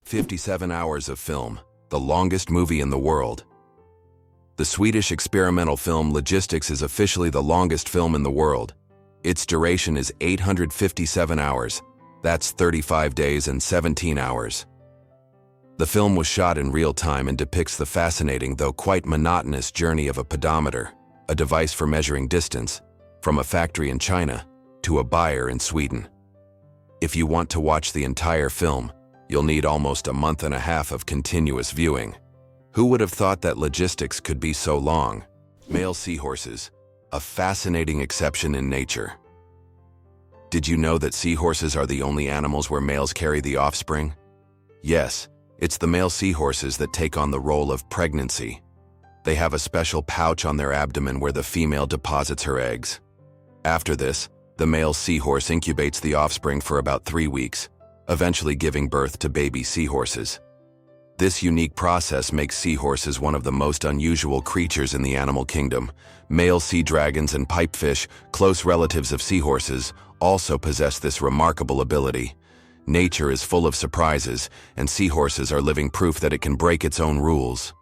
57 hours of film, the longest movie in the world. The Swedish experimental film Logistics is officially the longest film in the world. Its duration is 857 hours. That's 35 days and 17 hours. The film was shot in real time and depicts the fascinating, though quite monotonous, journey of a pedometer, a device for measuring distance, from a factory in China to a buyer in Sweden. If you want to watch the entire film, you'll need almost a month and a half of continuous viewing. Who would have thought that Logistics could be so long? Male seahorses, a fascinating exception in nature. Did you know that seahorses are the only animals where males carry the offspring? Yes, it's the male seahorses that take on the role of pregnancy. They have a special pouch on their abdomen where the female deposits her eggs. After this, the male seahorse incubates the offspring for about 3 weeks, eventually giving birth to baby seahorses. This unique process makes seahorses one of the most unusual creatures in the animal kingdom. Male sea dragons and pipefish, close relatives of seahorses, also possess this remarkable ability. Nature is full of surprises, and seahorses are living proof that it can break its own rules.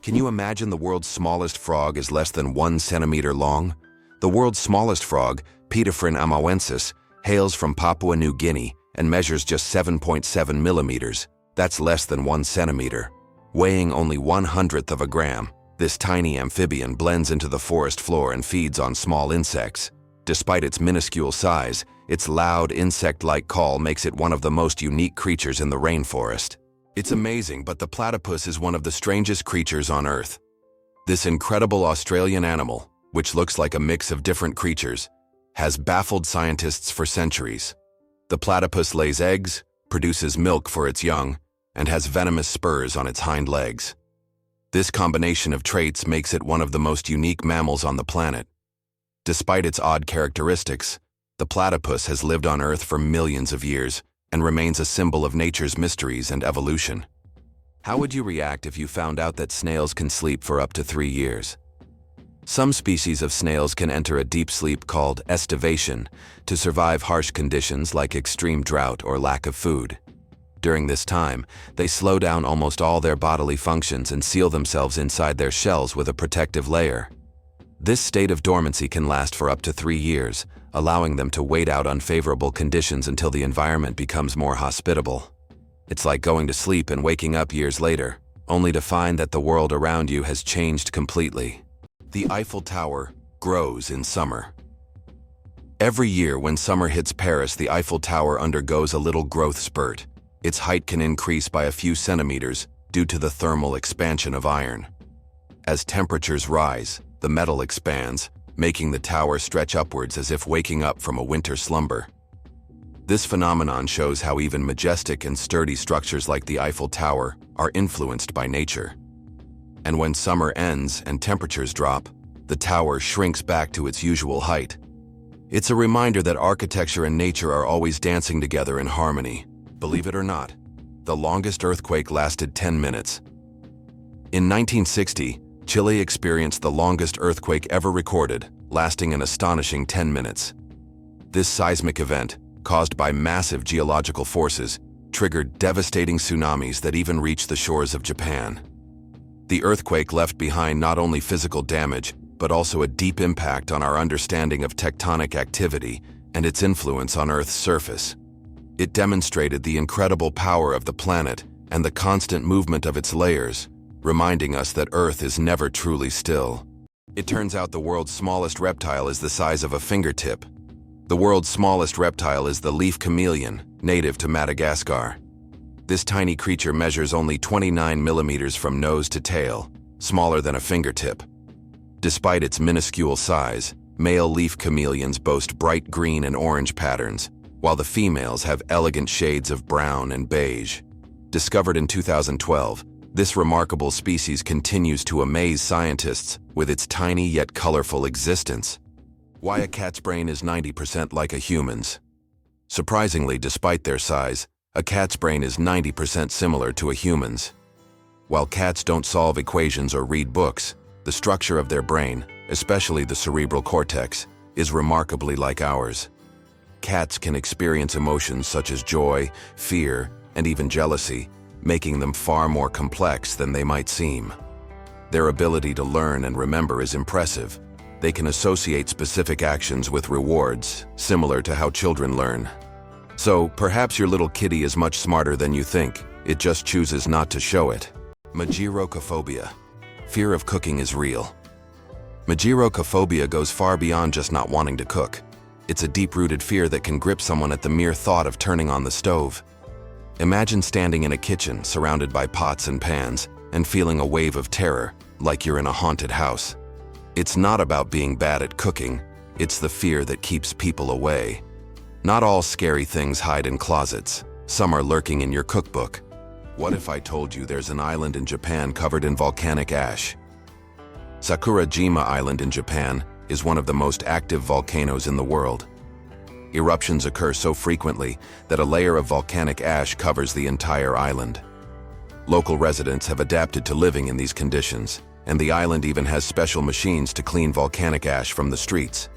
Can you imagine the world's smallest frog is less than 1 centimeter long? The world's smallest frog, Pediphryn amawensis, hails from Papua New Guinea and measures just 7.7 millimeters. That's less than 1 centimeter. Weighing only 1/100th of a gram, this tiny amphibian blends into the forest floor and feeds on small insects. Despite its minuscule size, its loud insect-like call makes it one of the most unique creatures in the rainforest. It's amazing, but the platypus is one of the strangest creatures on Earth. This incredible Australian animal, which looks like a mix of different creatures, has baffled scientists for centuries. The platypus lays eggs, produces milk for its young, and has venomous spurs on its hind legs. This combination of traits makes it one of the most unique mammals on the planet. Despite its odd characteristics, the platypus has lived on Earth for millions of years and remains a symbol of nature's mysteries and evolution. How would you react if you found out that snails can sleep for up to 3 years? Some species of snails can enter a deep sleep called estivation to survive harsh conditions like extreme drought or lack of food. During this time, they slow down almost all their bodily functions and seal themselves inside their shells with a protective layer. This state of dormancy can last for up to 3 years, allowing them to wait out unfavorable conditions until the environment becomes more hospitable. It's like going to sleep and waking up years later, only to find that the world around you has changed completely. The Eiffel Tower grows in summer. Every year when summer hits Paris, the Eiffel Tower undergoes a little growth spurt. Its height can increase by a few centimeters due to the thermal expansion of iron. As temperatures rise, the metal expands, making the tower stretch upwards as if waking up from a winter slumber. This phenomenon shows how even majestic and sturdy structures like the Eiffel Tower are influenced by nature. And when summer ends and temperatures drop, the tower shrinks back to its usual height. It's a reminder that architecture and nature are always dancing together in harmony. Believe it or not, the longest earthquake lasted 10 minutes. In 1960, Chile experienced the longest earthquake ever recorded, lasting an astonishing 10 minutes. This seismic event, caused by massive geological forces, triggered devastating tsunamis that even reached the shores of Japan. The earthquake left behind not only physical damage, but also a deep impact on our understanding of tectonic activity and its influence on Earth's surface. It demonstrated the incredible power of the planet and the constant movement of its layers, reminding us that Earth is never truly still. It turns out the world's smallest reptile is the size of a fingertip. The world's smallest reptile is the leaf chameleon, native to Madagascar. This tiny creature measures only 29 millimeters from nose to tail, smaller than a fingertip. Despite its minuscule size, male leaf chameleons boast bright green and orange patterns, while the females have elegant shades of brown and beige. Discovered in 2012, this remarkable species continues to amaze scientists with its tiny yet colorful existence. Why a cat's brain is 90% like a human's. Surprisingly, despite their size, a cat's brain is 90% similar to a human's. While cats don't solve equations or read books, the structure of their brain, especially the cerebral cortex, is remarkably like ours. Cats can experience emotions such as joy, fear, and even jealousy, making them far more complex than they might seem. Their ability to learn and remember is impressive. They can associate specific actions with rewards, similar to how children learn. So, perhaps your little kitty is much smarter than you think. It just chooses not to show it. Mageirocophobia. Fear of cooking is real. Mageirocophobia goes far beyond just not wanting to cook. It's a deep-rooted fear that can grip someone at the mere thought of turning on the stove. Imagine standing in a kitchen surrounded by pots and pans and feeling a wave of terror, like you're in a haunted house. It's not about being bad at cooking, it's the fear that keeps people away. Not all scary things hide in closets. Some are lurking in your cookbook. What if I told you there's an island in Japan covered in volcanic ash? Sakurajima Island in Japan is one of the most active volcanoes in the world. Eruptions occur so frequently that a layer of volcanic ash covers the entire island. Local residents have adapted to living in these conditions, and the island even has special machines to clean volcanic ash from the streets.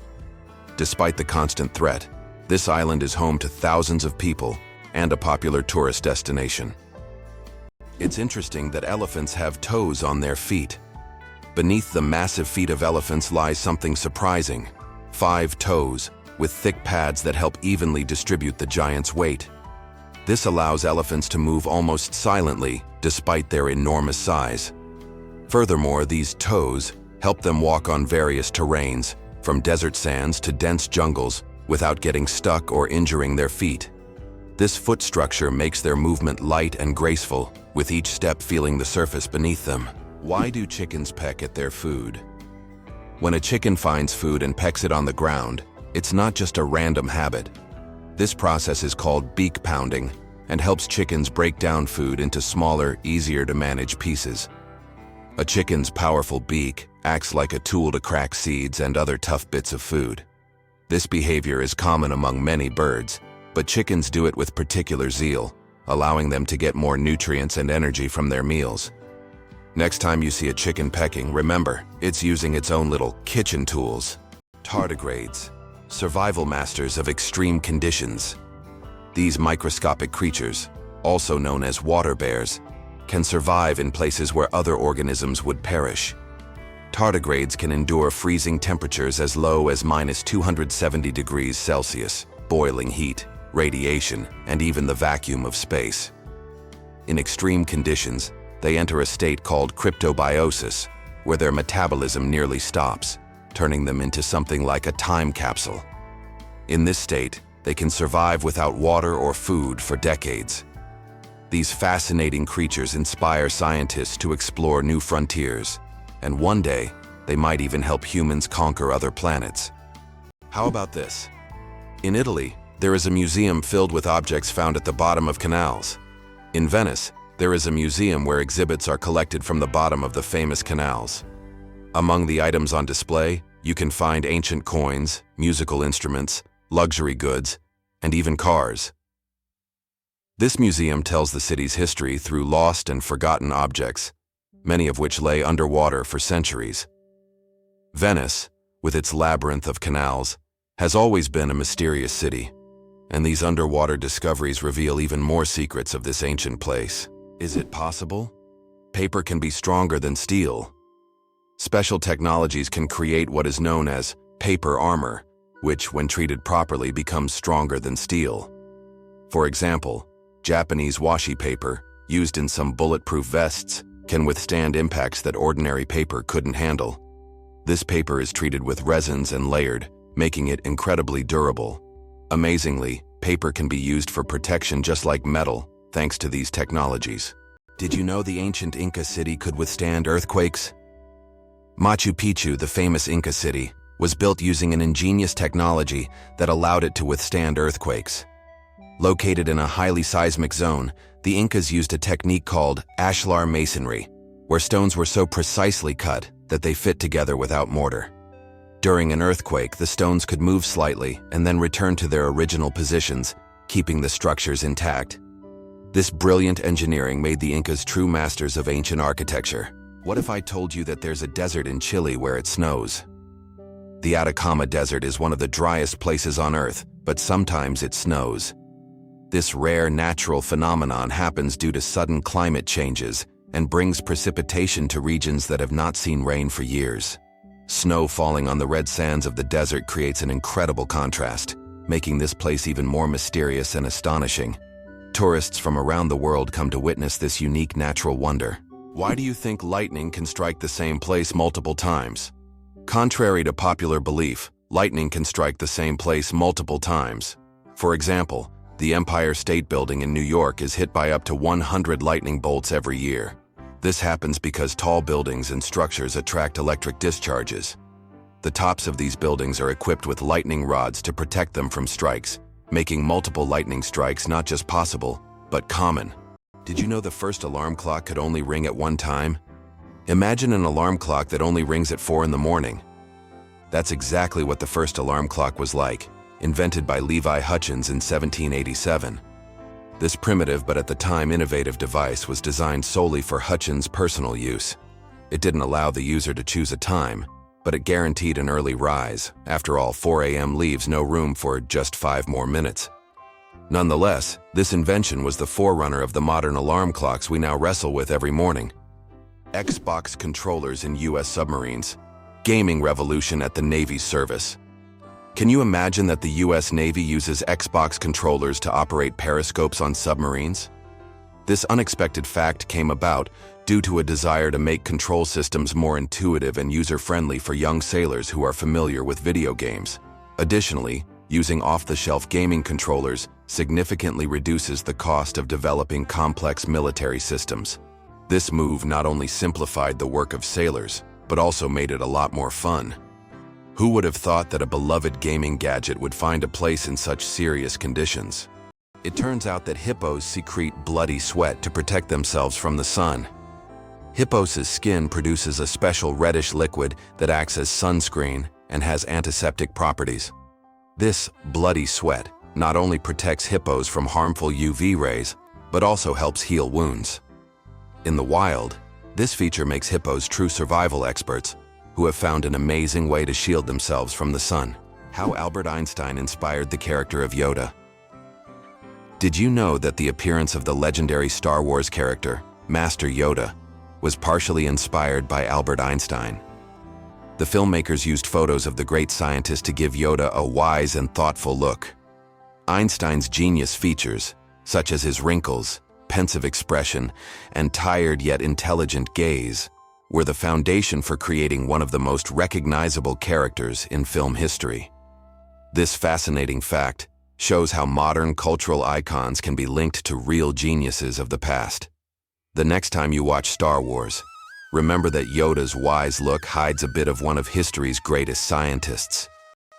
Despite the constant threat, this island is home to thousands of people and a popular tourist destination. It's interesting that elephants have toes on their feet. Beneath the massive feet of elephants lies something surprising: 5 toes, with thick pads that help evenly distribute the giant's weight. This allows elephants to move almost silently, despite their enormous size. Furthermore, these toes help them walk on various terrains, from desert sands to dense jungles, without getting stuck or injuring their feet. This foot structure makes their movement light and graceful, with each step feeling the surface beneath them. Why do chickens peck at their food? When a chicken finds food and pecks it on the ground, it's not just a random habit. This process is called beak pounding and helps chickens break down food into smaller, easier-to-manage pieces. A chicken's powerful beak acts like a tool to crack seeds and other tough bits of food. This behavior is common among many birds, but chickens do it with particular zeal, allowing them to get more nutrients and energy from their meals. Next time you see a chicken pecking, remember, it's using its own little kitchen tools. Tardigrades, survival masters of extreme conditions. These microscopic creatures, also known as water bears, can survive in places where other organisms would perish. Tardigrades can endure freezing temperatures as low as -270 degrees Celsius, boiling heat, radiation, and even the vacuum of space. In extreme conditions, they enter a state called cryptobiosis, where their metabolism nearly stops, turning them into something like a time capsule. In this state, they can survive without water or food for decades. These fascinating creatures inspire scientists to explore new frontiers, and one day, they might even help humans conquer other planets. How about this? In Italy, there is a museum filled with objects found at the bottom of canals. In Venice, there is a museum where exhibits are collected from the bottom of the famous canals. Among the items on display, you can find ancient coins, musical instruments, luxury goods, and even cars. This museum tells the city's history through lost and forgotten objects, many of which lay underwater for centuries. Venice, with its labyrinth of canals, has always been a mysterious city, and these underwater discoveries reveal even more secrets of this ancient place. Is it possible? Paper can be stronger than steel. Special technologies can create what is known as paper armor, which, when treated properly, becomes stronger than steel. For example, Japanese washi paper, used in some bulletproof vests, can withstand impacts that ordinary paper couldn't handle. This paper is treated with resins and layered, making it incredibly durable. Amazingly, paper can be used for protection just like metal, thanks to these technologies. Did you know the ancient Inca city could withstand earthquakes? Machu Picchu, the famous Inca city, was built using an ingenious technology that allowed it to withstand earthquakes. Located in a highly seismic zone, the Incas used a technique called ashlar masonry, where stones were so precisely cut that they fit together without mortar. During an earthquake, the stones could move slightly and then return to their original positions, keeping the structures intact. This brilliant engineering made the Incas true masters of ancient architecture. What if I told you that there's a desert in Chile where it snows? The Atacama Desert is one of the driest places on Earth, but sometimes it snows. This rare natural phenomenon happens due to sudden climate changes and brings precipitation to regions that have not seen rain for years. Snow falling on the red sands of the desert creates an incredible contrast, making this place even more mysterious and astonishing. Tourists from around the world come to witness this unique natural wonder. Why do you think lightning can strike the same place multiple times? Contrary to popular belief, lightning can strike the same place multiple times. For example, the Empire State Building in New York is hit by up to 100 lightning bolts every year. This happens because tall buildings and structures attract electric discharges. The tops of these buildings are equipped with lightning rods to protect them from strikes, making multiple lightning strikes not just possible, but common. Did you know the first alarm clock could only ring at one time? Imagine an alarm clock that only rings at 4 in the morning. That's exactly what the first alarm clock was like, invented by Levi Hutchins in 1787. This primitive but at the time innovative device was designed solely for Hutchins' personal use. It didn't allow the user to choose a time, but it guaranteed an early rise. After all, 4 a.m. leaves no room for just 5 more minutes. Nonetheless, this invention was the forerunner of the modern alarm clocks we now wrestle with every morning. Xbox controllers in U.S. submarines. Gaming revolution at the Navy's service. Can you imagine that the U.S. Navy uses Xbox controllers to operate periscopes on submarines? This unexpected fact came about due to a desire to make control systems more intuitive and user-friendly for young sailors who are familiar with video games. Additionally, using off-the-shelf gaming controllers significantly reduces the cost of developing complex military systems. This move not only simplified the work of sailors, but also made it a lot more fun. Who would have thought that a beloved gaming gadget would find a place in such serious conditions? It turns out that hippos secrete bloody sweat to protect themselves from the sun. Hippos' skin produces a special reddish liquid that acts as sunscreen and has antiseptic properties. This bloody sweat not only protects hippos from harmful UV rays, but also helps heal wounds. In the wild, this feature makes hippos true survival experts who have found an amazing way to shield themselves from the sun. How Albert Einstein inspired the character of Yoda. Did you know that the appearance of the legendary Star Wars character, Master Yoda, was partially inspired by Albert Einstein? The filmmakers used photos of the great scientist to give Yoda a wise and thoughtful look. Einstein's genius features, such as his wrinkles, pensive expression, and tired yet intelligent gaze, were the foundation for creating one of the most recognizable characters in film history. This fascinating fact shows how modern cultural icons can be linked to real geniuses of the past. The next time you watch Star Wars, remember that Yoda's wise look hides a bit of one of history's greatest scientists.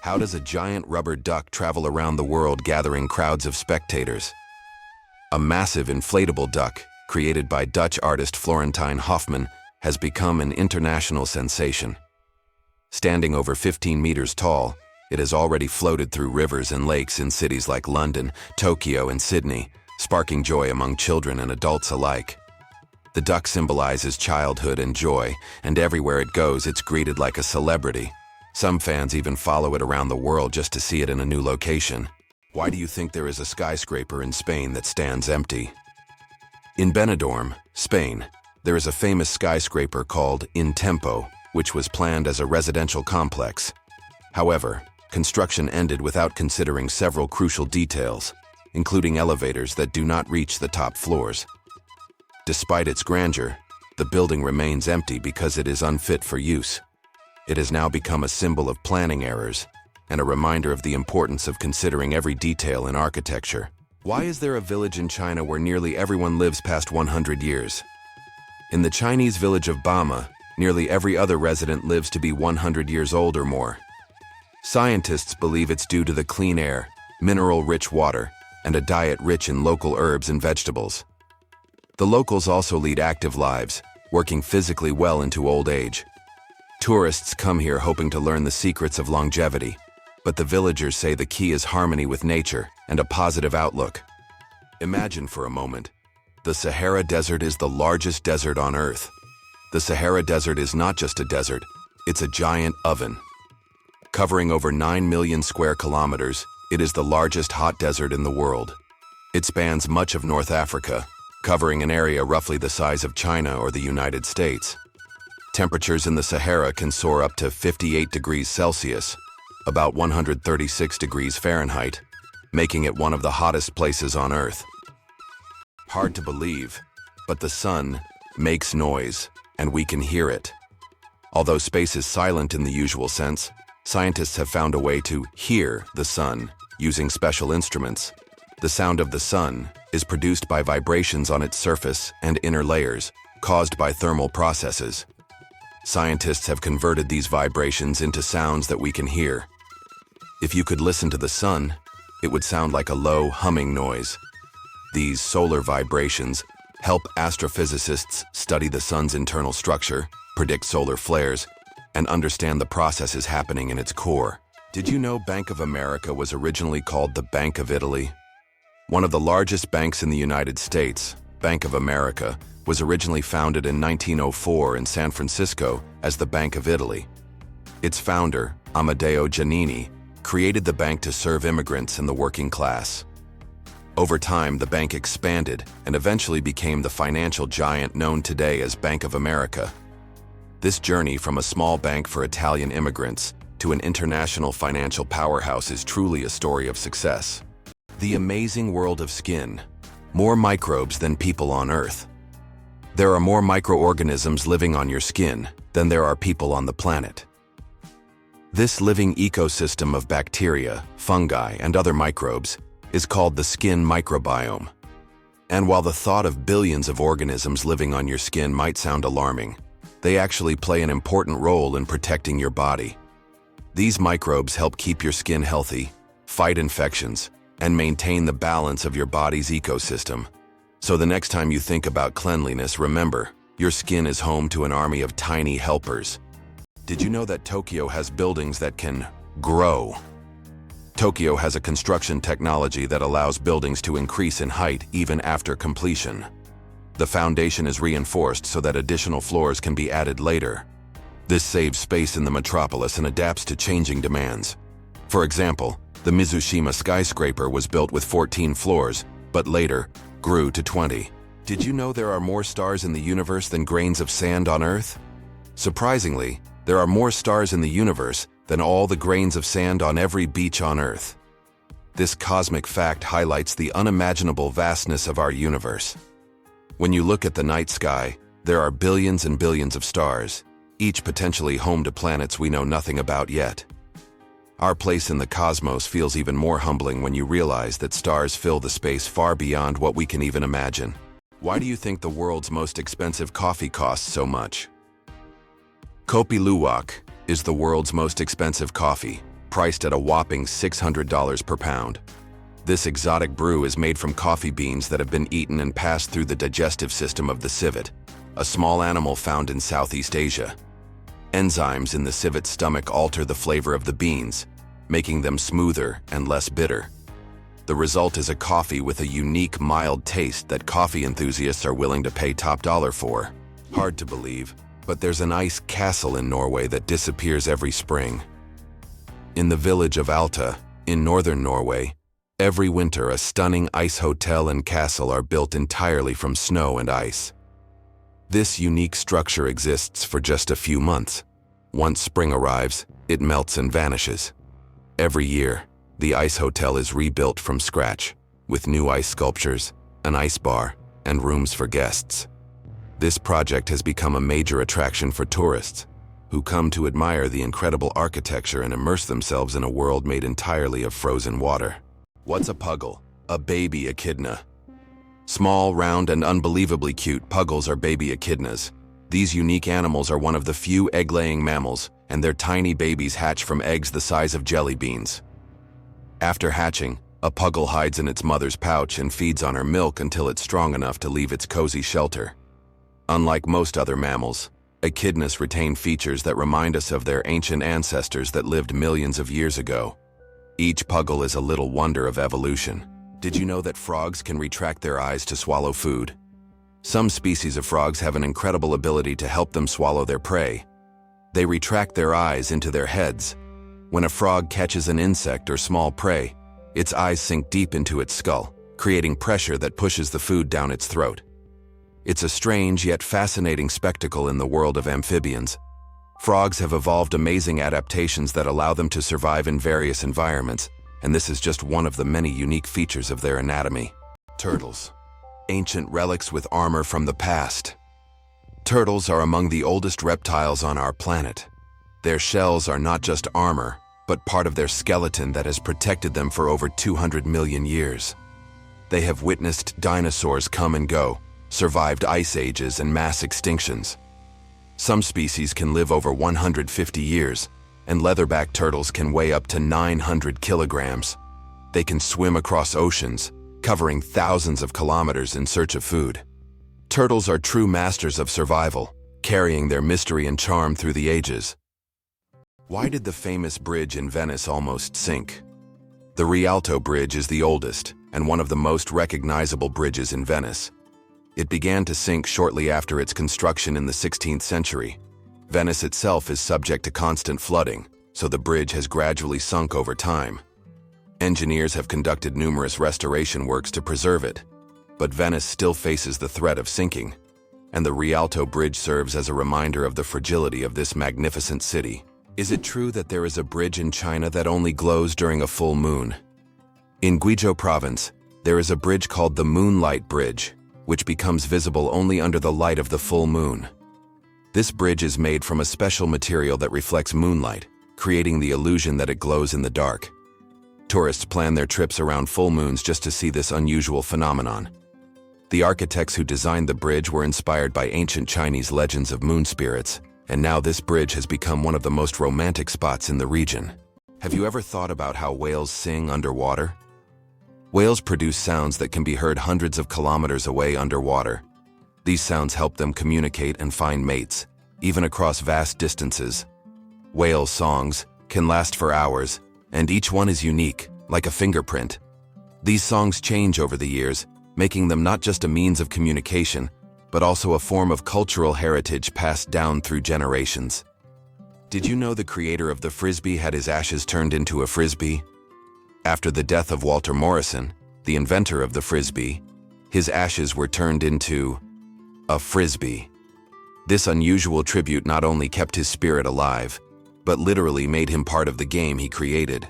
How does a giant rubber duck travel around the world gathering crowds of spectators? A massive inflatable duck, created by Dutch artist Florentijn Hofman, has become an international sensation. Standing over 15 meters tall, it has already floated through rivers and lakes in cities like London, Tokyo, and Sydney, sparking joy among children and adults alike. The duck symbolizes childhood and joy, and everywhere it goes, it's greeted like a celebrity. Some fans even follow it around the world just to see it in a new location. Why do you think there is a skyscraper in Spain that stands empty? In Benidorm, Spain, there is a famous skyscraper called In Tempo, which was planned as a residential complex. However, construction ended without considering several crucial details, including elevators that do not reach the top floors. Despite its grandeur, the building remains empty because it is unfit for use. It has now become a symbol of planning errors and a reminder of the importance of considering every detail in architecture. Why is there a village in China where nearly everyone lives past 100 years? In the Chinese village of Bama, nearly every other resident lives to be 100 years old or more. Scientists believe it's due to the clean air, mineral-rich water, and a diet rich in local herbs and vegetables. The locals also lead active lives, working physically well into old age. Tourists come here hoping to learn the secrets of longevity, but the villagers say the key is harmony with nature and a positive outlook. Imagine for a moment. The Sahara Desert is the largest desert on Earth. The Sahara Desert is not just a desert, it's a giant oven. Covering over 9 million square kilometers, it is the largest hot desert in the world. It spans much of North Africa, covering an area roughly the size of China or the United States. Temperatures in the Sahara can soar up to 58 degrees Celsius, about 136 degrees Fahrenheit, making it one of the hottest places on Earth. Hard to believe, but the sun makes noise, and we can hear it. Although space is silent in the usual sense, scientists have found a way to hear the sun using special instruments. The sound of the sun is produced by vibrations on its surface and inner layers, caused by thermal processes. Scientists have converted these vibrations into sounds that we can hear. If you could listen to the sun, it would sound like a low, humming noise. These solar vibrations help astrophysicists study the sun's internal structure, predict solar flares, and understand the processes happening in its core. Did you know Bank of America was originally called the Bank of Italy? One of the largest banks in the United States, Bank of America, was originally founded in 1904 in San Francisco as the Bank of Italy. Its founder, Amedeo Giannini, created the bank to serve immigrants and the working class. Over time, the bank expanded and eventually became the financial giant known today as Bank of America. This journey from a small bank for Italian immigrants to an international financial powerhouse is truly a story of success. The amazing world of skin. More microbes than people on Earth. There are more microorganisms living on your skin than there are people on the planet. This living ecosystem of bacteria, fungi, and other microbes is called the skin microbiome. And while the thought of billions of organisms living on your skin might sound alarming, they actually play an important role in protecting your body. These microbes help keep your skin healthy, fight infections, and maintain the balance of your body's ecosystem. So the next time you think about cleanliness, remember, your skin is home to an army of tiny helpers. Did you know that Tokyo has buildings that can grow? Tokyo has a construction technology that allows buildings to increase in height even after completion. The foundation is reinforced so that additional floors can be added later. This saves space in the metropolis and adapts to changing demands. For example, the Mizushima skyscraper was built with 14 floors, but later grew to 20. Did you know there are more stars in the universe than grains of sand on Earth? Surprisingly, there are more stars in the universe than all the grains of sand on every beach on Earth. This cosmic fact highlights the unimaginable vastness of our universe. When you look at the night sky, there are billions and billions of stars, each potentially home to planets we know nothing about yet. Our place in the cosmos feels even more humbling when you realize that stars fill the space far beyond what we can even imagine. Why do you think the world's most expensive coffee costs so much? Kopi Luwak is the world's most expensive coffee, priced at a whopping $600 per pound. This exotic brew is made from coffee beans that have been eaten and passed through the digestive system of the civet, a small animal found in Southeast Asia. Enzymes in the civet's stomach alter the flavor of the beans, making them smoother and less bitter. The result is a coffee with a unique, mild taste that coffee enthusiasts are willing to pay top dollar for. Hard to believe, but there's an ice castle in Norway that disappears every spring. In the village of Alta, in northern Norway, every winter a stunning ice hotel and castle are built entirely from snow and ice. This unique structure exists for just a few months. Once spring arrives, it melts and vanishes. Every year, the ice hotel is rebuilt from scratch, with new ice sculptures, an ice bar, and rooms for guests. This project has become a major attraction for tourists, who come to admire the incredible architecture and immerse themselves in a world made entirely of frozen water. What's a puggle? A baby echidna. Small, round, and unbelievably cute, puggles are baby echidnas. These unique animals are one of the few egg-laying mammals, and their tiny babies hatch from eggs the size of jelly beans. After hatching, a puggle hides in its mother's pouch and feeds on her milk until it's strong enough to leave its cozy shelter. Unlike most other mammals, echidnas retain features that remind us of their ancient ancestors that lived millions of years ago. Each puggle is a little wonder of evolution. Did you know that frogs can retract their eyes to swallow food? Some species of frogs have an incredible ability to help them swallow their prey. They retract their eyes into their heads. When a frog catches an insect or small prey, its eyes sink deep into its skull, creating pressure that pushes the food down its throat. It's a strange yet fascinating spectacle in the world of amphibians. Frogs have evolved amazing adaptations that allow them to survive in various environments, and this is just one of the many unique features of their anatomy. Turtles. Ancient relics with armor from the past. Turtles are among the oldest reptiles on our planet. Their shells are not just armor, but part of their skeleton that has protected them for over 200 million years. They have witnessed dinosaurs come and go, survived ice ages and mass extinctions. Some species can live over 150 years, and leatherback turtles can weigh up to 900 kilograms. They can swim across oceans, covering thousands of kilometers in search of food. Turtles are true masters of survival, carrying their mystery and charm through the ages. Why did the famous bridge in Venice almost sink? The Rialto Bridge is the oldest and one of the most recognizable bridges in Venice. It began to sink shortly after its construction in the 16th century. Venice itself is subject to constant flooding, so the bridge has gradually sunk over time. Engineers have conducted numerous restoration works to preserve it, but Venice still faces the threat of sinking, and the Rialto Bridge serves as a reminder of the fragility of this magnificent city. Is it true that there is a bridge in China that only glows during a full moon? In Guizhou province, there is a bridge called the Moonlight Bridge, which becomes visible only under the light of the full moon. This bridge is made from a special material that reflects moonlight, creating the illusion that it glows in the dark. Tourists plan their trips around full moons just to see this unusual phenomenon. The architects who designed the bridge were inspired by ancient Chinese legends of moon spirits, and now this bridge has become one of the most romantic spots in the region. Have you ever thought about how whales sing underwater? Whales produce sounds that can be heard hundreds of kilometers away underwater. These sounds help them communicate and find mates, even across vast distances. Whale songs can last for hours, and each one is unique, like a fingerprint. These songs change over the years, making them not just a means of communication, but also a form of cultural heritage passed down through generations. Did you know the creator of the Frisbee had his ashes turned into a Frisbee? After the death of Walter Morrison, the inventor of the Frisbee, his ashes were turned into a Frisbee. This unusual tribute not only kept his spirit alive, but literally made him part of the game he created.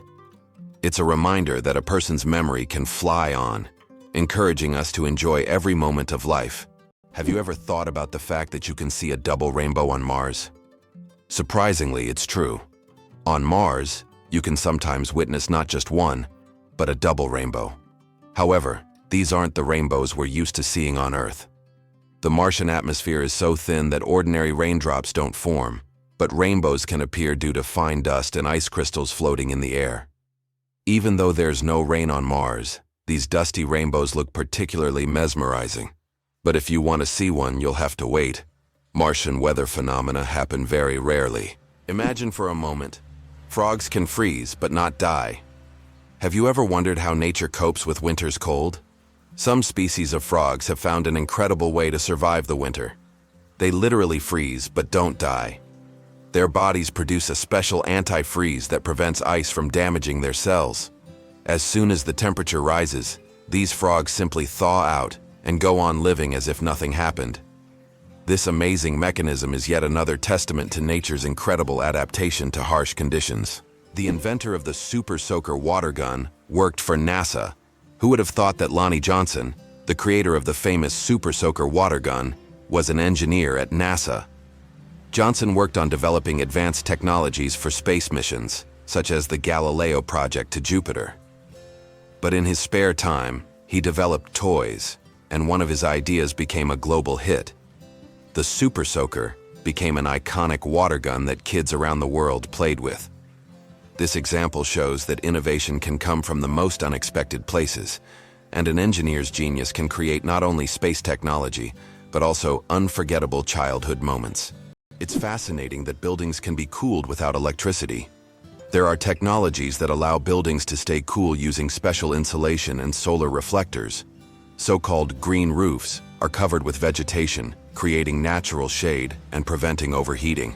It's a reminder that a person's memory can fly on, encouraging us to enjoy every moment of life. Have you ever thought about the fact that you can see a double rainbow on Mars? Surprisingly, it's true. On Mars, you can sometimes witness not just one, but a double rainbow. However, these aren't the rainbows we're used to seeing on Earth. The Martian atmosphere is so thin that ordinary raindrops don't form, but rainbows can appear due to fine dust and ice crystals floating in the air. Even though there's no rain on Mars, these dusty rainbows look particularly mesmerizing. But if you want to see one, you'll have to wait. Martian weather phenomena happen very rarely. Imagine for a moment, frogs can freeze but not die. Have you ever wondered how nature copes with winter's cold? Some species of frogs have found an incredible way to survive the winter. They literally freeze but don't die. Their bodies produce a special antifreeze that prevents ice from damaging their cells. As soon as the temperature rises, these frogs simply thaw out and go on living as if nothing happened. This amazing mechanism is yet another testament to nature's incredible adaptation to harsh conditions. The inventor of the Super Soaker water gun worked for NASA. Who would have thought that Lonnie Johnson, the creator of the famous Super Soaker water gun, was an engineer at NASA? Johnson worked on developing advanced technologies for space missions, such as the Galileo project to Jupiter. But in his spare time, he developed toys, and one of his ideas became a global hit. The Super Soaker became an iconic water gun that kids around the world played with. This example shows that innovation can come from the most unexpected places, and an engineer's genius can create not only space technology, but also unforgettable childhood moments. It's fascinating that buildings can be cooled without electricity. There are technologies that allow buildings to stay cool using special insulation and solar reflectors. So-called green roofs are covered with vegetation, creating natural shade and preventing overheating.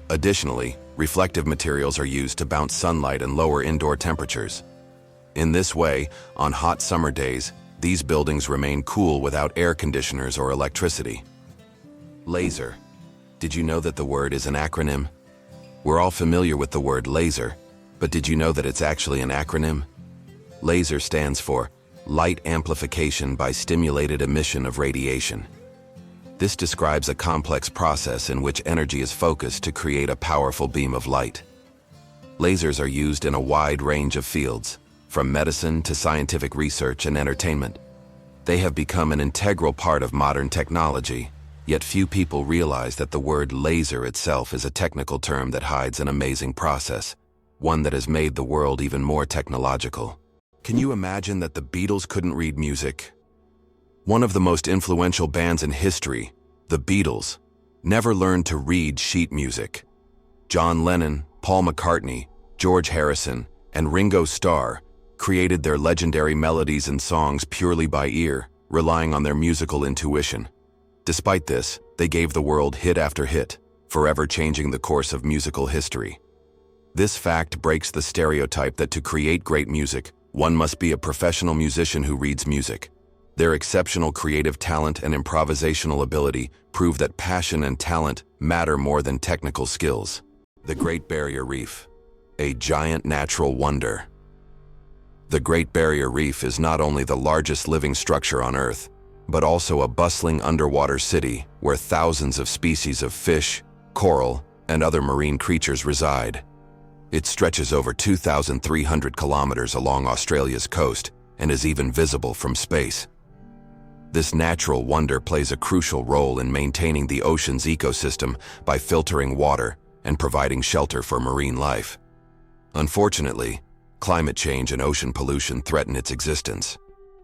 Additionally, reflective materials are used to bounce sunlight and lower indoor temperatures. In this way, on hot summer days, These buildings remain cool without air conditioners or electricity. Laser. Did you know that the word is an acronym? We're all familiar with the word laser, but did you know that it's actually an acronym? Laser stands for Light Amplification by Stimulated Emission of Radiation. This describes a complex process in which energy is focused to create a powerful beam of light. Lasers are used in a wide range of fields, from medicine to scientific research and entertainment. They have become an integral part of modern technology, yet few people realize that the word laser itself is a technical term that hides an amazing process, one that has made the world even more technological. Can you imagine that the Beatles couldn't read music? One of the most influential bands in history, the Beatles, never learned to read sheet music. John Lennon, Paul McCartney, George Harrison, and Ringo Starr created their legendary melodies and songs purely by ear, relying on their musical intuition. Despite this, they gave the world hit after hit, forever changing the course of musical history. This fact breaks the stereotype that to create great music, one must be a professional musician who reads music. Their exceptional creative talent and improvisational ability prove that passion and talent matter more than technical skills. The Great Barrier Reef, a giant natural wonder. The Great Barrier Reef is not only the largest living structure on Earth, but also a bustling underwater city where thousands of species of fish, coral, and other marine creatures reside. It stretches over 2,300 kilometers along Australia's coast and is even visible from space. This natural wonder plays a crucial role in maintaining the ocean's ecosystem by filtering water and providing shelter for marine life. Unfortunately, climate change and ocean pollution threaten its existence.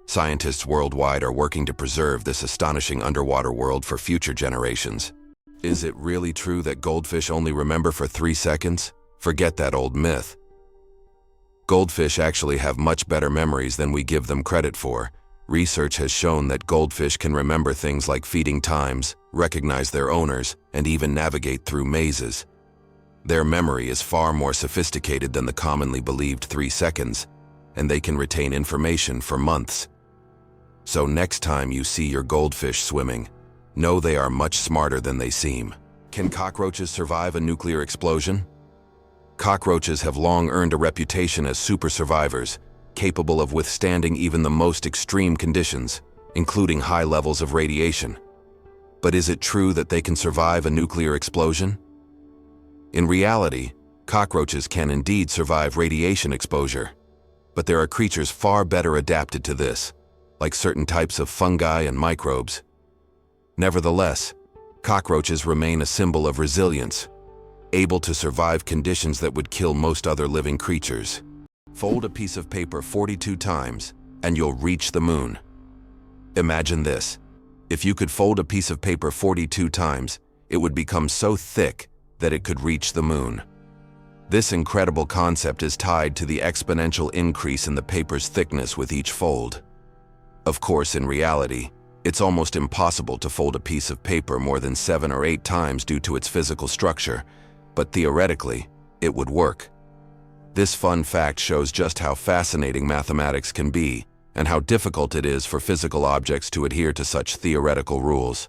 Scientists worldwide are working to preserve this astonishing underwater world for future generations. Is it really true that goldfish only remember for 3 seconds? Forget that old myth. Goldfish actually have much better memories than we give them credit for. Research has shown that goldfish can remember things like feeding times, recognize their owners, and even navigate through mazes. Their memory is far more sophisticated than the commonly believed 3 seconds, and they can retain information for months. So next time you see your goldfish swimming, know they are much smarter than they seem. Can cockroaches survive a nuclear explosion? Cockroaches have long earned a reputation as super survivors, capable of withstanding even the most extreme conditions, including high levels of radiation. But is it true that they can survive a nuclear explosion? In reality, cockroaches can indeed survive radiation exposure, but there are creatures far better adapted to this, like certain types of fungi and microbes. Nevertheless, cockroaches remain a symbol of resilience, able to survive conditions that would kill most other living creatures. Fold a piece of paper 42 times, and you'll reach the moon. Imagine this. If you could fold a piece of paper 42 times, it would become so thick that it could reach the moon. This incredible concept is tied to the exponential increase in the paper's thickness with each fold. Of course, in reality, it's almost impossible to fold a piece of paper more than 7 or 8 times due to its physical structure, but theoretically, it would work. This fun fact shows just how fascinating mathematics can be and how difficult it is for physical objects to adhere to such theoretical rules.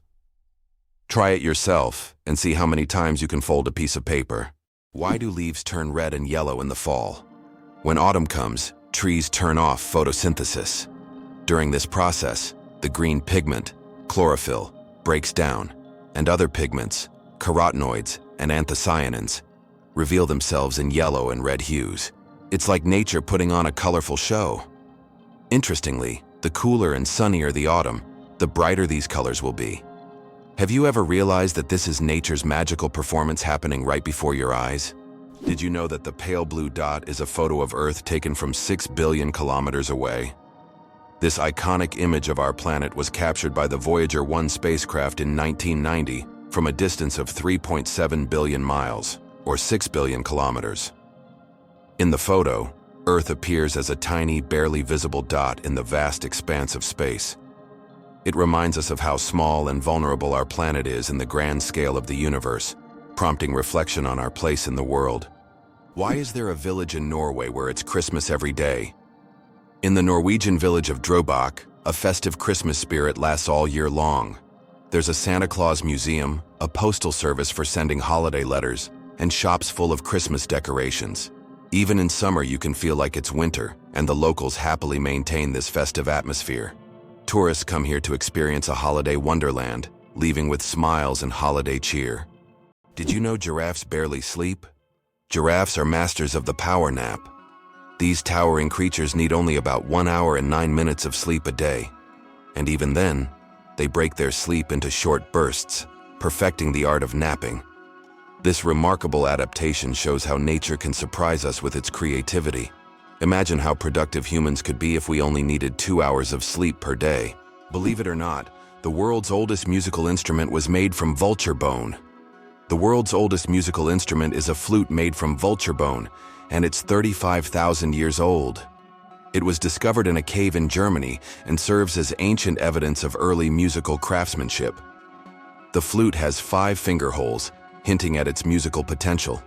Try it yourself and see how many times you can fold a piece of paper. Why do leaves turn red and yellow in the fall? When autumn comes, trees turn off photosynthesis. During this process, the green pigment, chlorophyll, breaks down, and other pigments, carotenoids and anthocyanins, reveal themselves in yellow and red hues. It's like nature putting on a colorful show. Interestingly, the cooler and sunnier the autumn, the brighter these colors will be. Have you ever realized that this is nature's magical performance happening right before your eyes? Did you know that the pale blue dot is a photo of Earth taken from 6 billion kilometers away? This iconic image of our planet was captured by the Voyager 1 spacecraft in 1990 from a distance of 3.7 billion miles, or 6 billion kilometers. In the photo, Earth appears as a tiny, barely visible dot in the vast expanse of space. It reminds us of how small and vulnerable our planet is in the grand scale of the universe, prompting reflection on our place in the world. Why is there a village in Norway where it's Christmas every day? In the Norwegian village of Drøbak, a festive Christmas spirit lasts all year long. There's a Santa Claus museum, a postal service for sending holiday letters, and shops full of Christmas decorations. Even in summer you can feel like it's winter, and the locals happily maintain this festive atmosphere. Tourists come here to experience a holiday wonderland, leaving with smiles and holiday cheer. Did you know giraffes barely sleep? Giraffes are masters of the power nap. These towering creatures need only about 1 hour and 9 minutes of sleep a day. And even then, they break their sleep into short bursts, perfecting the art of napping. This remarkable adaptation shows how nature can surprise us with its creativity. Imagine how productive humans could be if we only needed 2 hours of sleep per day. Believe it or not, the world's oldest musical instrument was made from vulture bone. The world's oldest musical instrument is a flute made from vulture bone, and it's 35,000 years old. It was discovered in a cave in Germany and serves as ancient evidence of early musical craftsmanship. The flute has 5 finger holes, hinting at its musical potential.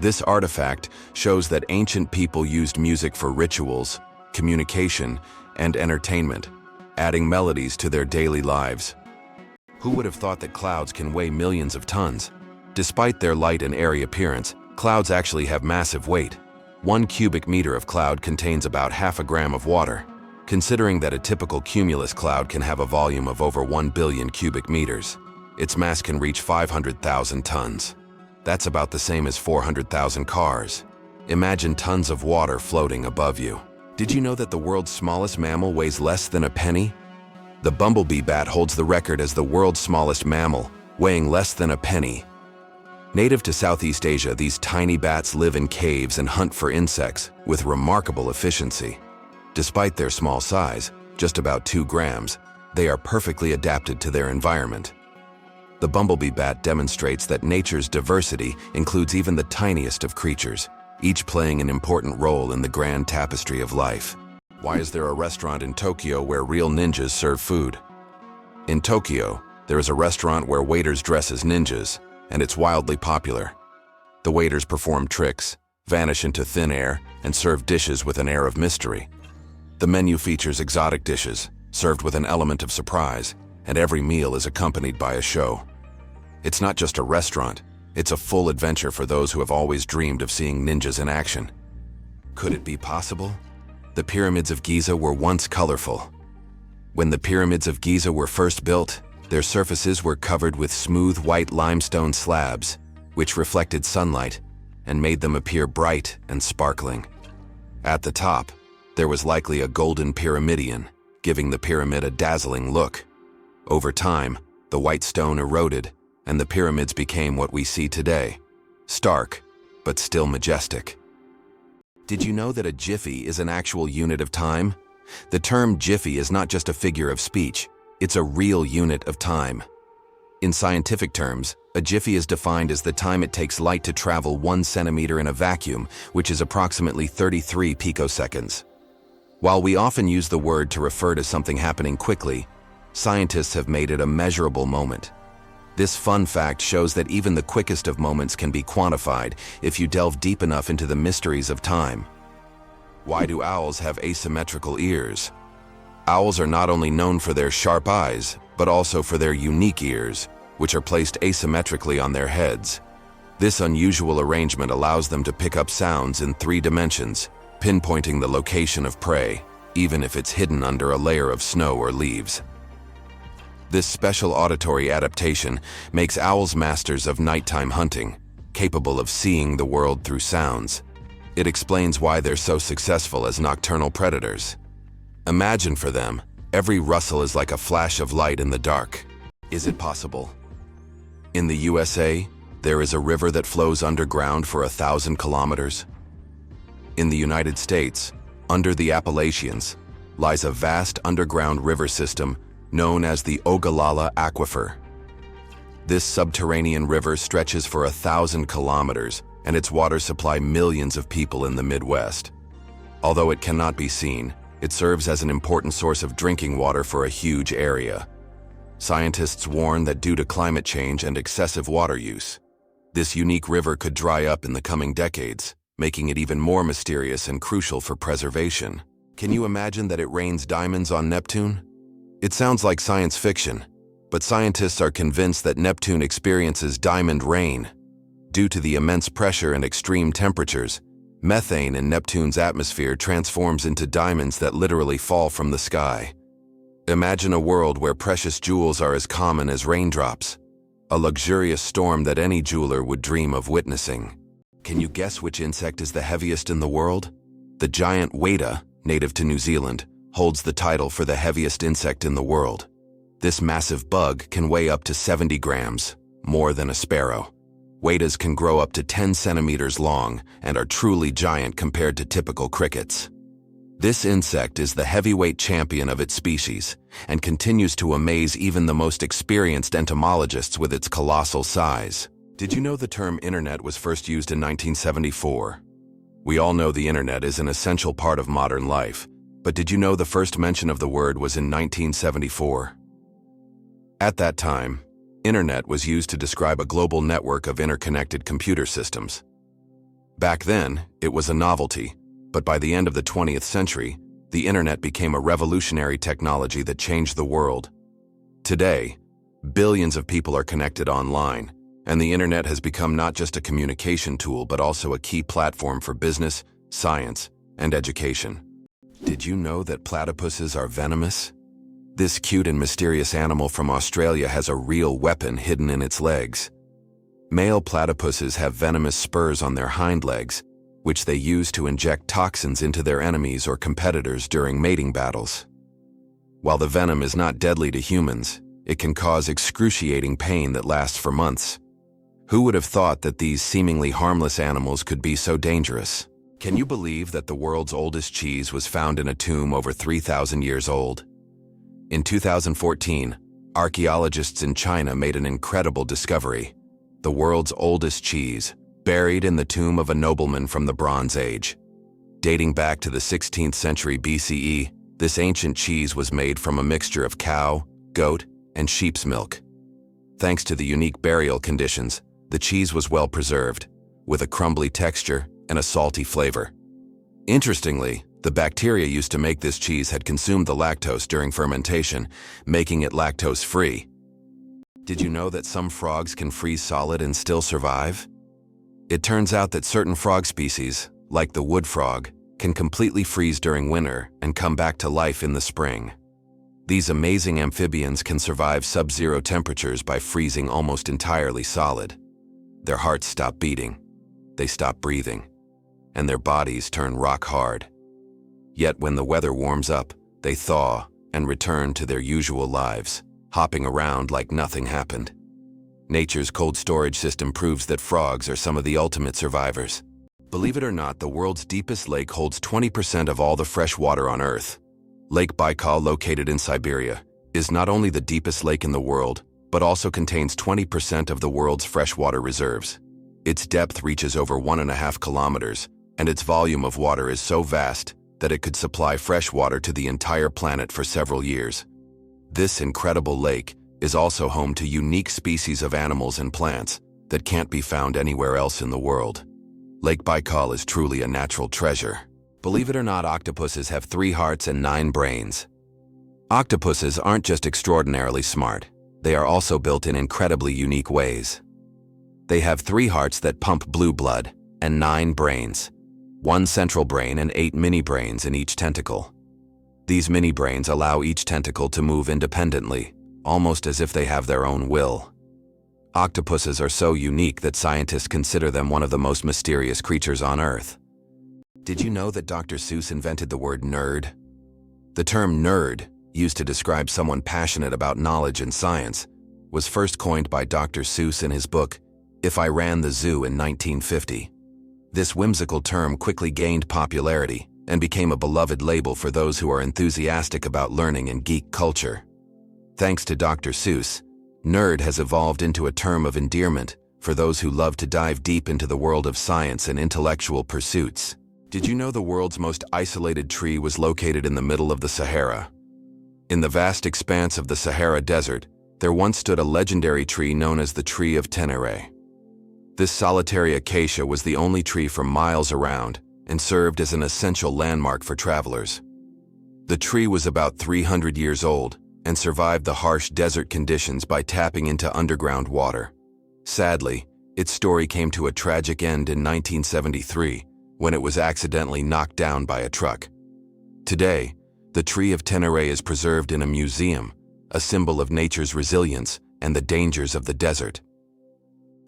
This artifact shows that ancient people used music for rituals, communication, and entertainment, adding melodies to their daily lives. Who would have thought that clouds can weigh millions of tons? Despite their light and airy appearance, clouds actually have massive weight. 1 cubic meter of cloud contains about half a gram of water. Considering that a typical cumulus cloud can have a volume of over 1 billion cubic meters, its mass can reach 500,000 tons. That's about the same as 400,000 cars. Imagine tons of water floating above you. Did you know that the world's smallest mammal weighs less than a penny? The bumblebee bat holds the record as the world's smallest mammal, weighing less than a penny. Native to Southeast Asia, these tiny bats live in caves and hunt for insects with remarkable efficiency. Despite their small size, just about 2 grams, they are perfectly adapted to their environment. The bumblebee bat demonstrates that nature's diversity includes even the tiniest of creatures, each playing an important role in the grand tapestry of life. Why is there a restaurant in Tokyo where real ninjas serve food? In Tokyo, there is a restaurant where waiters dress as ninjas, and it's wildly popular. The waiters perform tricks, vanish into thin air, and serve dishes with an air of mystery. The menu features exotic dishes, served with an element of surprise, and every meal is accompanied by a show. It's not just a restaurant, it's a full adventure for those who have always dreamed of seeing ninjas in action. Could it be possible? The Pyramids of Giza were once colorful. When the Pyramids of Giza were first built, their surfaces were covered with smooth white limestone slabs, which reflected sunlight and made them appear bright and sparkling. At the top, there was likely a golden pyramidion, giving the pyramid a dazzling look. Over time, the white stone eroded, and the pyramids became what we see today, stark, but still majestic. Did you know that a jiffy is an actual unit of time? The term jiffy is not just a figure of speech, it's a real unit of time. In scientific terms, a jiffy is defined as the time it takes light to travel 1 centimeter in a vacuum, which is approximately 33 picoseconds. While we often use the word to refer to something happening quickly, scientists have made it a measurable moment. This fun fact shows that even the quickest of moments can be quantified if you delve deep enough into the mysteries of time. Why do owls have asymmetrical ears? Owls are not only known for their sharp eyes, but also for their unique ears, which are placed asymmetrically on their heads. This unusual arrangement allows them to pick up sounds in 3 dimensions, pinpointing the location of prey, even if it's hidden under a layer of snow or leaves. This special auditory adaptation makes owls masters of nighttime hunting, capable of seeing the world through sounds. It explains why they're so successful as nocturnal predators. Imagine for them, every rustle is like a flash of light in the dark. Is it possible? In the USA, there is a river that flows underground for 1,000 kilometers. In the United States, under the Appalachians, lies a vast underground river system known as the Ogallala Aquifer. This subterranean river stretches for 1,000 kilometers, and its waters supply millions of people in the Midwest. Although it cannot be seen, it serves as an important source of drinking water for a huge area. Scientists warn that due to climate change and excessive water use, this unique river could dry up in the coming decades, making it even more mysterious and crucial for preservation. Can you imagine that it rains diamonds on Neptune? It sounds like science fiction, but scientists are convinced that Neptune experiences diamond rain. Due to the immense pressure and extreme temperatures, methane in Neptune's atmosphere transforms into diamonds that literally fall from the sky. Imagine a world where precious jewels are as common as raindrops, a luxurious storm that any jeweler would dream of witnessing. Can you guess which insect is the heaviest in the world? The giant Yoda, native to New Zealand, holds the title for the heaviest insect in the world. This massive bug can weigh up to 70 grams, more than a sparrow. Yodas can grow up to 10 centimeters long and are truly giant compared to typical crickets. This insect is the heavyweight champion of its species and continues to amaze even the most experienced entomologists with its colossal size. Did you know the term internet was first used in 1974? We all know the internet is an essential part of modern life, but did you know the first mention of the word was in 1974? At that time, internet was used to describe a global network of interconnected computer systems. Back then, it was a novelty, but by the end of the 20th century, the internet became a revolutionary technology that changed the world. Today, billions of people are connected online, and the internet has become not just a communication tool but also a key platform for business, science, and education. Did you know that platypuses are venomous? This cute and mysterious animal from Australia has a real weapon hidden in its legs. Male platypuses have venomous spurs on their hind legs, which they use to inject toxins into their enemies or competitors during mating battles. While the venom is not deadly to humans, it can cause excruciating pain that lasts for months. Who would have thought that these seemingly harmless animals could be so dangerous? Can you believe that the world's oldest cheese was found in a tomb over 3,000 years old? In 2014, archaeologists in China made an incredible discovery: the world's oldest cheese, buried in the tomb of a nobleman from the Bronze Age. Dating back to the 16th century BCE, this ancient cheese was made from a mixture of cow, goat, and sheep's milk. Thanks to the unique burial conditions, the cheese was well preserved, with a crumbly texture and a salty flavor. Interestingly, the bacteria used to make this cheese had consumed the lactose during fermentation, making it lactose-free. Did you know that some frogs can freeze solid and still survive? It turns out that certain frog species, like the wood frog, can completely freeze during winter and come back to life in the spring. These amazing amphibians can survive sub-zero temperatures by freezing almost entirely solid. Their hearts stop beating, they stop breathing, and their bodies turn rock hard. Yet when the weather warms up, they thaw and return to their usual lives, hopping around like nothing happened. Nature's cold storage system proves that frogs are some of the ultimate survivors. Believe it or not, the world's deepest lake holds 20% of all the fresh water on Earth. Lake Baikal, located in Siberia, is not only the deepest lake in the world, but also contains 20% of the world's freshwater reserves. Its depth reaches over 1.5 kilometers, and its volume of water is so vast that it could supply fresh water to the entire planet for several years. This incredible lake is also home to unique species of animals and plants that can't be found anywhere else in the world. Lake Baikal is truly a natural treasure. Believe it or not, octopuses have 3 hearts and 9 brains. Octopuses aren't just extraordinarily smart, they are also built in incredibly unique ways. They have 3 hearts that pump blue blood and 9 brains, 1 central brain and 8 mini brains in each tentacle. These mini brains allow each tentacle to move independently, almost as if they have their own will. Octopuses are so unique that scientists consider them one of the most mysterious creatures on Earth. Did you know that Dr. Seuss invented the word nerd? The term nerd, used to describe someone passionate about knowledge and science, was first coined by Dr. Seuss in his book, If I Ran the Zoo, in 1950. This whimsical term quickly gained popularity and became a beloved label for those who are enthusiastic about learning and geek culture. Thanks to Dr. Seuss, nerd has evolved into a term of endearment for those who love to dive deep into the world of science and intellectual pursuits. Did you know the world's most isolated tree was located in the middle of the Sahara? In the vast expanse of the Sahara Desert, there once stood a legendary tree known as the Tree of Tenere. This solitary acacia was the only tree for miles around and served as an essential landmark for travelers. The tree was about 300 years old and survived the harsh desert conditions by tapping into underground water. Sadly, its story came to a tragic end in 1973 when it was accidentally knocked down by a truck. Today, the tree of Tenere is preserved in a museum, a symbol of nature's resilience and the dangers of the desert.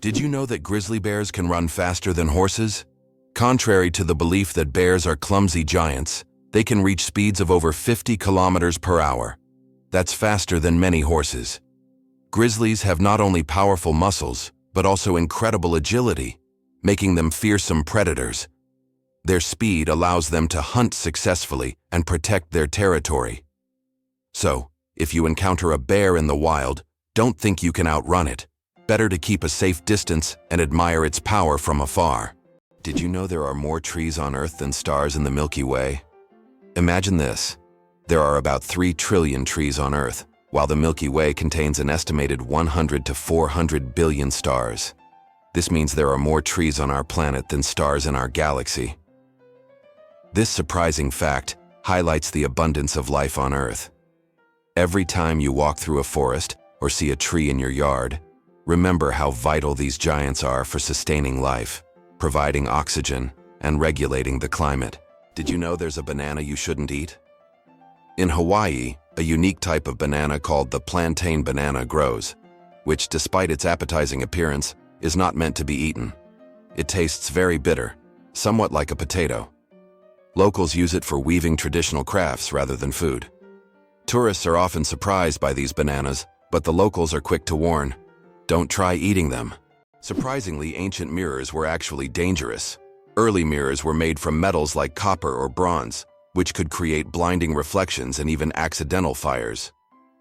Did you know that grizzly bears can run faster than horses? Contrary to the belief that bears are clumsy giants, they can reach speeds of over 50 kilometers per hour. That's faster than many horses. Grizzlies have not only powerful muscles, but also incredible agility, making them fearsome predators. Their speed allows them to hunt successfully and protect their territory. So, if you encounter a bear in the wild, don't think you can outrun it. Better to keep a safe distance and admire its power from afar. Did you know there are more trees on Earth than stars in the Milky Way? Imagine this. There are about 3 trillion trees on Earth, while the Milky Way contains an estimated 100 to 400 billion stars. This means there are more trees on our planet than stars in our galaxy. This surprising fact highlights the abundance of life on Earth. Every time you walk through a forest or see a tree in your yard, remember how vital these giants are for sustaining life, providing oxygen, and regulating the climate. Did you know there's a banana you shouldn't eat? In Hawaii, a unique type of banana called the plantain banana grows, which, despite its appetizing appearance, is not meant to be eaten. It tastes very bitter, somewhat like a potato. Locals use it for weaving traditional crafts rather than food. Tourists are often surprised by these bananas, but the locals are quick to warn, don't try eating them. Surprisingly, ancient mirrors were actually dangerous. Early mirrors were made from metals like copper or bronze, which could create blinding reflections and even accidental fires.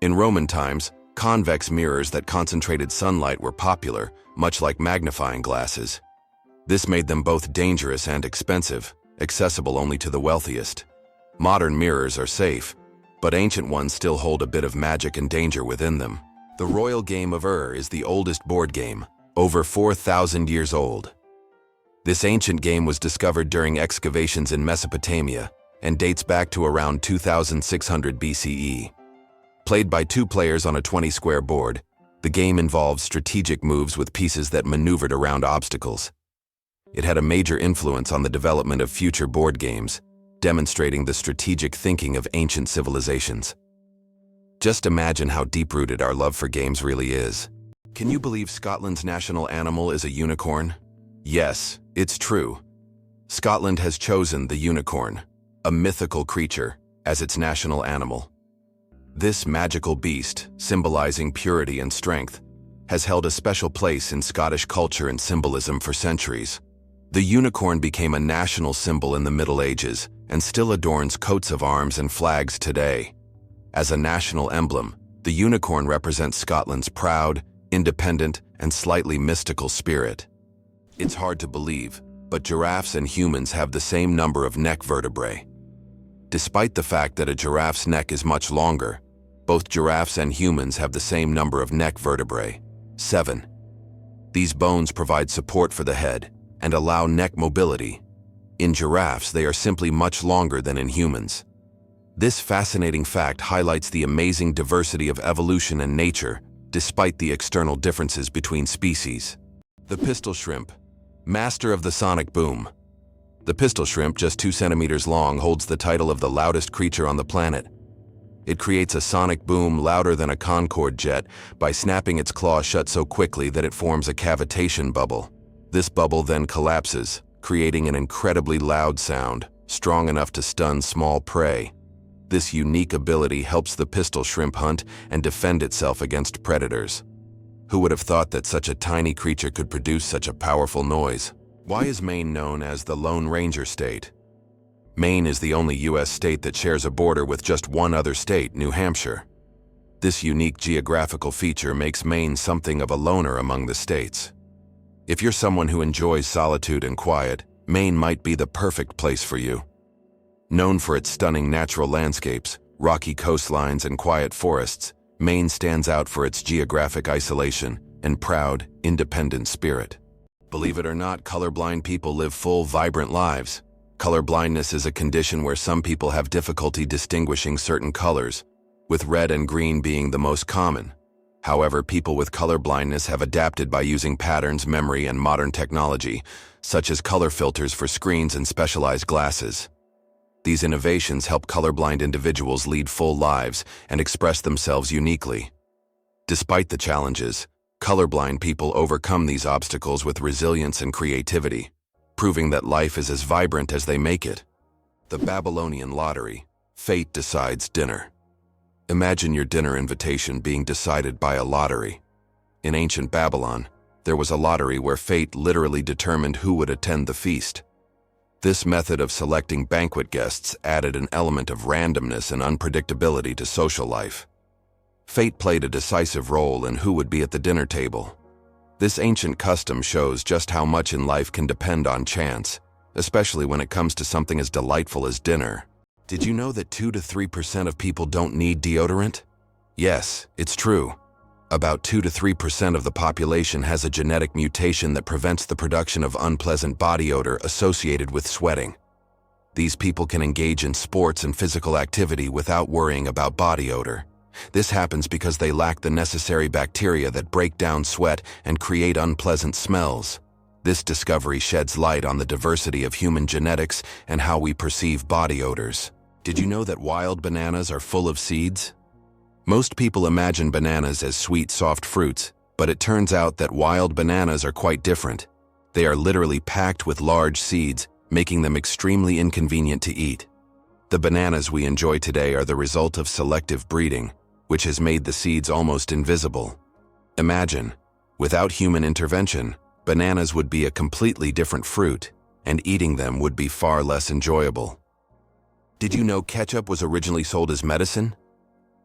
In Roman times, convex mirrors that concentrated sunlight were popular, much like magnifying glasses. This made them both dangerous and expensive, accessible only to the wealthiest. Modern mirrors are safe, but ancient ones still hold a bit of magic and danger within them. The royal game of is the oldest board game, over 4,000 years old. This ancient game was discovered during excavations in Mesopotamia and dates back to around 2600 BCE. Played by 2 players on a 20-square board, the game involved strategic moves with pieces that maneuvered around obstacles. It had a major influence on the development of future board games, demonstrating the strategic thinking of ancient civilizations. Just imagine how deep-rooted our love for games really is. Can you believe Scotland's national animal is a unicorn? Yes, it's true. Scotland has chosen the unicorn, a mythical creature, as its national animal. This magical beast, symbolizing purity and strength, has held a special place in Scottish culture and symbolism for centuries. The unicorn became a national symbol in the Middle Ages and still adorns coats of arms and flags today. As a national emblem, the unicorn represents Scotland's proud, independent, and slightly mystical spirit. It's hard to believe, but giraffes and humans have the same number of neck vertebrae. Despite the fact that a giraffe's neck is much longer, both giraffes and humans have the same number of neck vertebrae, 7. These bones provide support for the head and allow neck mobility. In giraffes, they are simply much longer than in humans. This fascinating fact highlights the amazing diversity of evolution and nature, despite the external differences between species. The pistol shrimp, master of the sonic boom. The pistol shrimp, just 2 centimeters long, holds the title of the loudest creature on the planet. It creates a sonic boom louder than a Concorde jet by snapping its claws shut so quickly that it forms a cavitation bubble. This bubble then collapses, creating an incredibly loud sound, strong enough to stun small prey. This unique ability helps the pistol shrimp hunt and defend itself against predators. Who would have thought that such a tiny creature could produce such a powerful noise? Why is Maine known as the Lone Ranger State? Maine is the only U.S. state that shares a border with just one other state, New Hampshire. This unique geographical feature makes Maine something of a loner among the states. If you're someone who enjoys solitude and quiet, Maine might be the perfect place for you. Known for its stunning natural landscapes, rocky coastlines, and quiet forests, Maine stands out for its geographic isolation and proud, independent spirit. Believe it or not, colorblind people live full, vibrant lives. Color blindness is a condition where some people have difficulty distinguishing certain colors, with red and green being the most common. However, people with color blindness have adapted by using patterns, memory, and modern technology, such as color filters for screens and specialized glasses. These innovations help colorblind individuals lead full lives and express themselves uniquely. Despite the challenges, colorblind people overcome these obstacles with resilience and creativity, proving that life is as vibrant as they make it. The Babylonian lottery. Fate decides dinner. Imagine your dinner invitation being decided by a lottery. In ancient Babylon, there was a lottery where fate literally determined who would attend the feast. This method of selecting banquet guests added an element of randomness and unpredictability to social life. Fate played a decisive role in who would be at the dinner table. This ancient custom shows just how much in life can depend on chance, especially when it comes to something as delightful as dinner. Did you know that 2 to 3% of people don't need deodorant? Yes, it's true. About 2 to 3% of the population has a genetic mutation that prevents the production of unpleasant body odor associated with sweating. These people can engage in sports and physical activity without worrying about body odor. This happens because they lack the necessary bacteria that break down sweat and create unpleasant smells. This discovery sheds light on the diversity of human genetics and how we perceive body odors. Did you know that wild bananas are full of seeds? Most people imagine bananas as sweet, soft fruits, but it turns out that wild bananas are quite different. They are literally packed with large seeds, making them extremely inconvenient to eat. The bananas we enjoy today are the result of selective breeding, which has made the seeds almost invisible. Imagine, without human intervention, bananas would be a completely different fruit, and eating them would be far less enjoyable. Did you know ketchup was originally sold as medicine?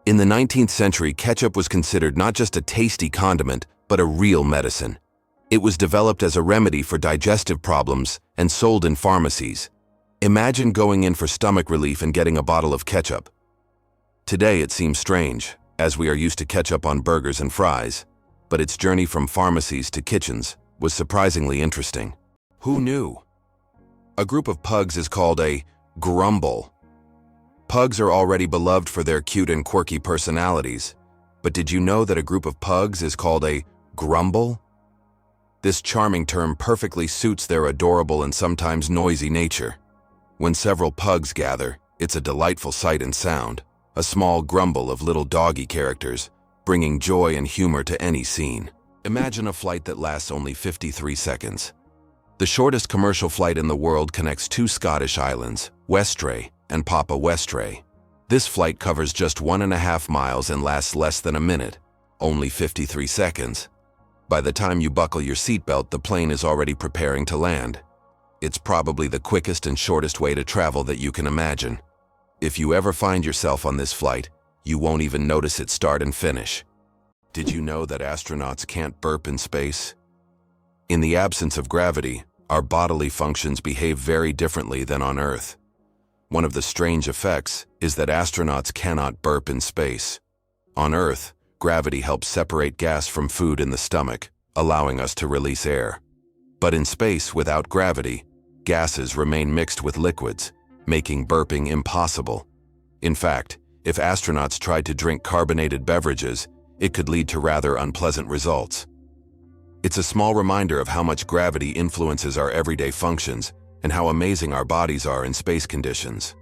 In the 19th century, ketchup was considered not just a tasty condiment, but a real medicine. It was developed as a remedy for digestive problems and sold in pharmacies. Imagine going in for stomach relief and getting a bottle of ketchup. Today it seems strange, as we are used to ketchup on burgers and fries, but its journey from pharmacies to kitchens was surprisingly interesting. Who knew? A group of pugs is called a grumble. Pugs are already beloved for their cute and quirky personalities, but did you know that a group of pugs is called a grumble? This charming term perfectly suits their adorable and sometimes noisy nature. When several pugs gather, it's a delightful sight and sound, a small grumble of little doggy characters, bringing joy and humor to any scene. Imagine a flight that lasts only 53 seconds. The shortest commercial flight in the world connects two Scottish islands, Westray and Papa Westray. This flight covers just 1.5 miles and lasts less than a minute, only 53 seconds. By the time you buckle your seatbelt, the plane is already preparing to land. It's probably the quickest and shortest way to travel that you can imagine. If you ever find yourself on this flight, you won't even notice it start and finish. Did you know that astronauts can't burp in space? In the absence of gravity, our bodily functions behave very differently than on Earth. One of the strange effects is that astronauts cannot burp in space. On Earth, gravity helps separate gas from food in the stomach, allowing us to release air. But in space, without gravity, gases remain mixed with liquids, making burping impossible. In fact, if astronauts tried to drink carbonated beverages, it could lead to rather unpleasant results. It's a small reminder of how much gravity influences our everyday functions and how amazing our bodies are in space conditions.